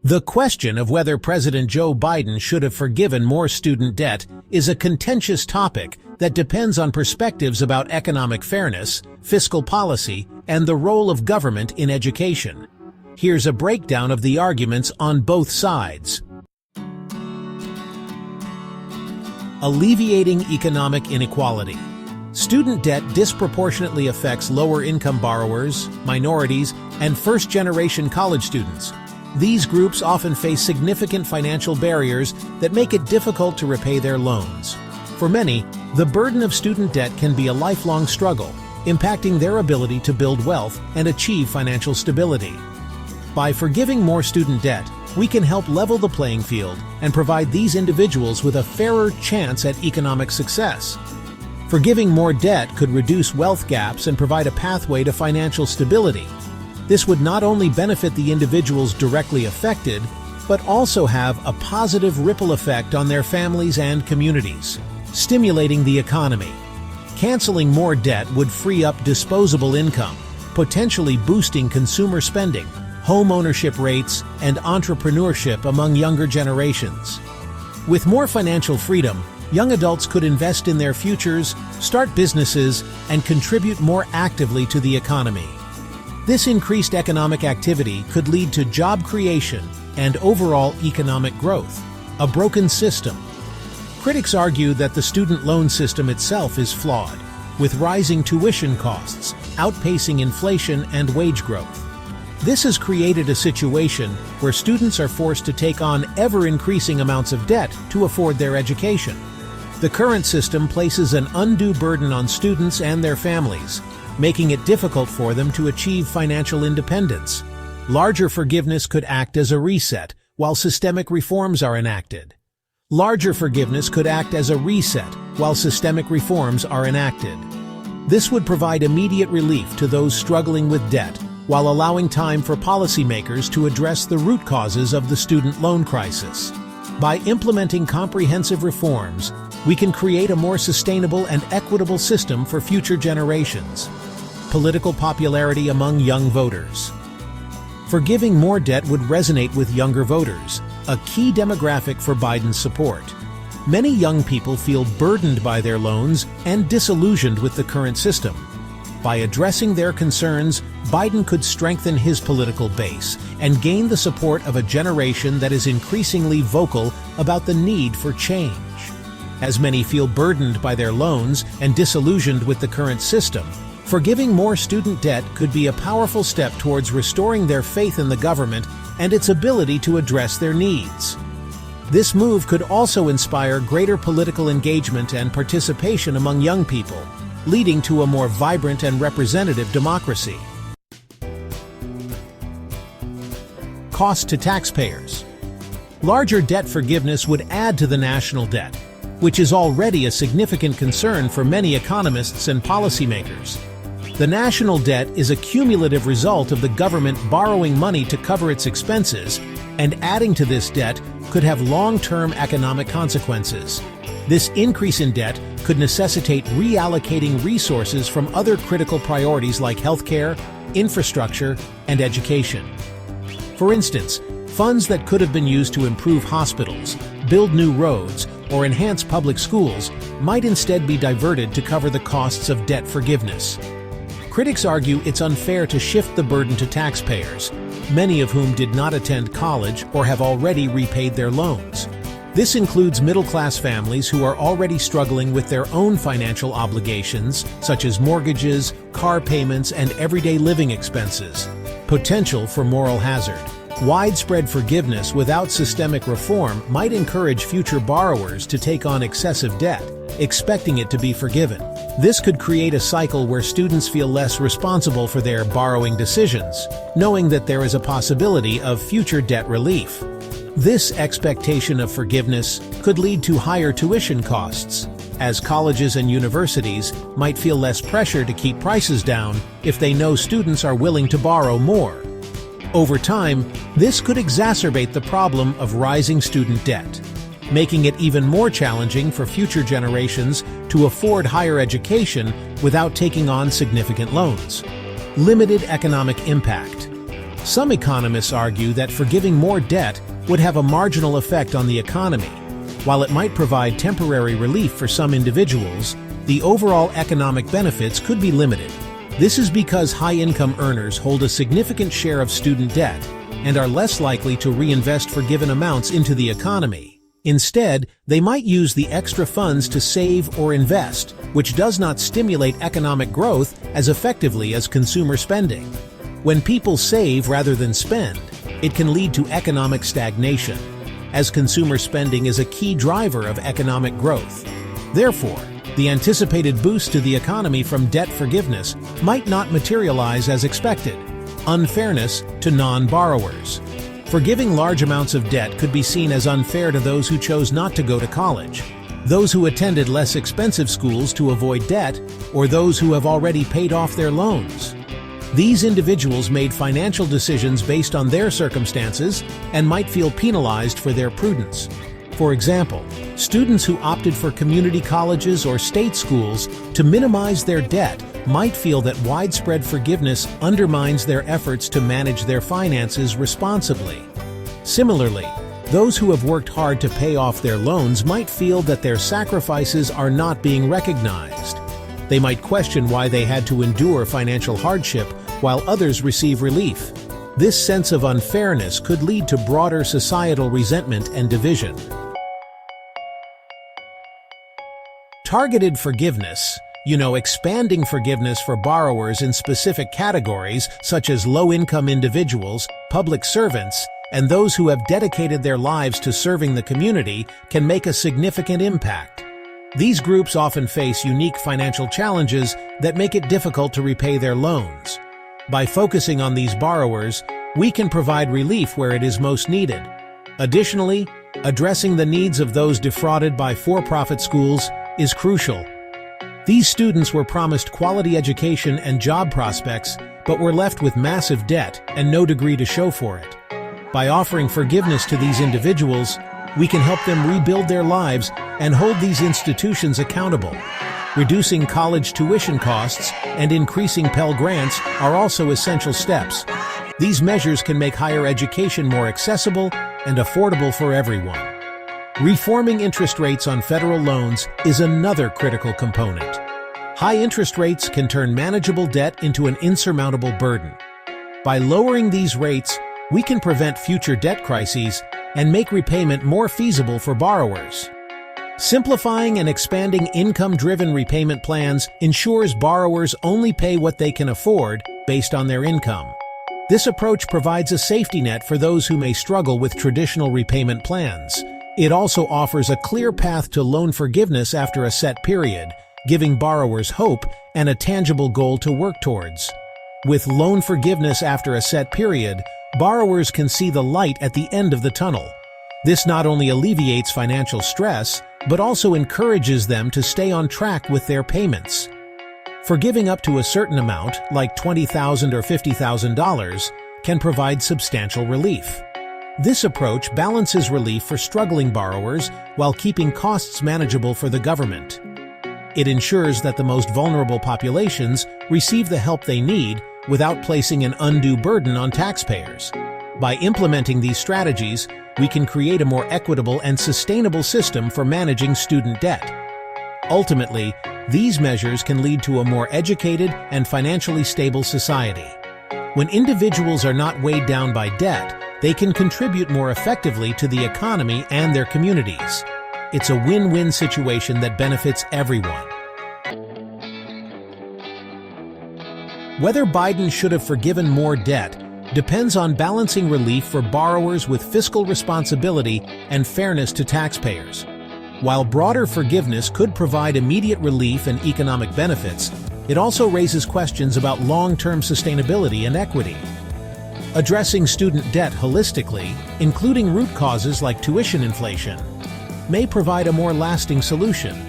The question of whether President Joe Biden should have forgiven more student debt is a contentious topic that depends on perspectives about economic fairness, fiscal policy, and the role of government in education. Here's a breakdown of the arguments on both sides. Alleviating economic inequality. Student debt disproportionately affects lower-income borrowers, minorities, and first-generation college students. These groups often face significant financial barriers that make it difficult to repay their loans. For many, the burden of student debt can be a lifelong struggle, impacting their ability to build wealth and achieve financial stability. By forgiving more student debt, we can help level the playing field and provide these individuals with a fairer chance at economic success. Forgiving more debt could reduce wealth gaps and provide a pathway to financial stability. This would not only benefit the individuals directly affected, but also have a positive ripple effect on their families and communities, stimulating the economy. Canceling more debt would free up disposable income, potentially boosting consumer spending, home ownership rates, and entrepreneurship among younger generations. With more financial freedom, young adults could invest in their futures, start businesses, and contribute more actively to the economy. This increased economic activity could lead to job creation and overall economic growth. A broken system. Critics argue that the student loan system itself is flawed, with rising tuition costs outpacing inflation and wage growth. This has created a situation where students are forced to take on ever-increasing amounts of debt to afford their education. The current system places an undue burden on students and their families, making it difficult for them to achieve financial independence. Larger forgiveness could act as a reset while systemic reforms are enacted. This would provide immediate relief to those struggling with debt, while allowing time for policymakers to address the root causes of the student loan crisis. By implementing comprehensive reforms, we can create a more sustainable and equitable system for future generations. Political popularity among young voters. Forgiving more debt would resonate with younger voters, a key demographic for Biden's support. Many young people feel burdened by their loans and disillusioned with the current system. By addressing their concerns, Biden could strengthen his political base and gain the support of a generation that is increasingly vocal about the need for change. As many feel burdened by their loans and disillusioned with the current system, forgiving more student debt could be a powerful step towards restoring their faith in the government and its ability to address their needs. This move could also inspire greater political engagement and participation among young people, leading to a more vibrant and representative democracy. Cost to taxpayers. Larger debt forgiveness would add to the national debt, which is already a significant concern for many economists and policymakers. The national debt is a cumulative result of the government borrowing money to cover its expenses, and adding to this debt could have long-term economic consequences. This increase in debt could necessitate reallocating resources from other critical priorities like healthcare, infrastructure, and education. For instance, funds that could have been used to improve hospitals, build new roads, or enhance public schools might instead be diverted to cover the costs of debt forgiveness. Critics argue it's unfair to shift the burden to taxpayers, many of whom did not attend college or have already repaid their loans. This includes middle-class families who are already struggling with their own financial obligations, such as mortgages, car payments, and everyday living expenses. Potential for moral hazard. Widespread forgiveness without systemic reform might encourage future borrowers to take on excessive debt, expecting it to be forgiven. This could create a cycle where students feel less responsible for their borrowing decisions, knowing that there is a possibility of future debt relief. This expectation of forgiveness could lead to higher tuition costs, as colleges and universities might feel less pressure to keep prices down if they know students are willing to borrow more. Over time, this could exacerbate the problem of rising student debt, making it even more challenging for future generations to afford higher education without taking on significant loans. Limited economic impact. Some economists argue that forgiving more debt would have a marginal effect on the economy. While it might provide temporary relief for some individuals, the overall economic benefits could be limited. This is because high-income earners hold a significant share of student debt and are less likely to reinvest forgiven amounts into the economy. Instead, they might use the extra funds to save or invest, which does not stimulate economic growth as effectively as consumer spending. When people save rather than spend, it can lead to economic stagnation, as consumer spending is a key driver of economic growth. Therefore, the anticipated boost to the economy from debt forgiveness might not materialize as expected. Unfairness to non-borrowers. Forgiving large amounts of debt could be seen as unfair to those who chose not to go to college, those who attended less expensive schools to avoid debt, or those who have already paid off their loans. These individuals made financial decisions based on their circumstances and might feel penalized for their prudence. For example, students who opted for community colleges or state schools to minimize their debt might feel that widespread forgiveness undermines their efforts to manage their finances responsibly. Similarly, those who have worked hard to pay off their loans might feel that their sacrifices are not being recognized. They might question why they had to endure financial hardship while others receive relief. This sense of unfairness could lead to broader societal resentment and division. Targeted forgiveness, expanding forgiveness for borrowers in specific categories such as low-income individuals, public servants, and those who have dedicated their lives to serving the community can make a significant impact. These groups often face unique financial challenges that make it difficult to repay their loans. By focusing on these borrowers, we can provide relief where it is most needed. Additionally, addressing the needs of those defrauded by for-profit schools is crucial. These students were promised quality education and job prospects, but were left with massive debt and no degree to show for it. By offering forgiveness to these individuals, we can help them rebuild their lives and hold these institutions accountable. Reducing college tuition costs and increasing Pell Grants are also essential steps. These measures can make higher education more accessible and affordable for everyone. Reforming interest rates on federal loans is another critical component. High interest rates can turn manageable debt into an insurmountable burden. By lowering these rates, we can prevent future debt crises and make repayment more feasible for borrowers. Simplifying and expanding income-driven repayment plans ensures borrowers only pay what they can afford based on their income. This approach provides a safety net for those who may struggle with traditional repayment plans. It also offers a clear path to loan forgiveness after a set period, giving borrowers hope and a tangible goal to work towards. With loan forgiveness after a set period, borrowers can see the light at the end of the tunnel. This not only alleviates financial stress, but also encourages them to stay on track with their payments. Forgiving up to a certain amount, like $20,000 or $50,000, can provide substantial relief. This approach balances relief for struggling borrowers while keeping costs manageable for the government. It ensures that the most vulnerable populations receive the help they need without placing an undue burden on taxpayers. By implementing these strategies, we can create a more equitable and sustainable system for managing student debt. Ultimately, these measures can lead to a more educated and financially stable society. When individuals are not weighed down by debt, they can contribute more effectively to the economy and their communities. It's a win-win situation that benefits everyone. Whether Biden should have forgiven more debt depends on balancing relief for borrowers with fiscal responsibility and fairness to taxpayers. While broader forgiveness could provide immediate relief and economic benefits, it also raises questions about long-term sustainability and equity. Addressing student debt holistically, including root causes like tuition inflation, may provide a more lasting solution.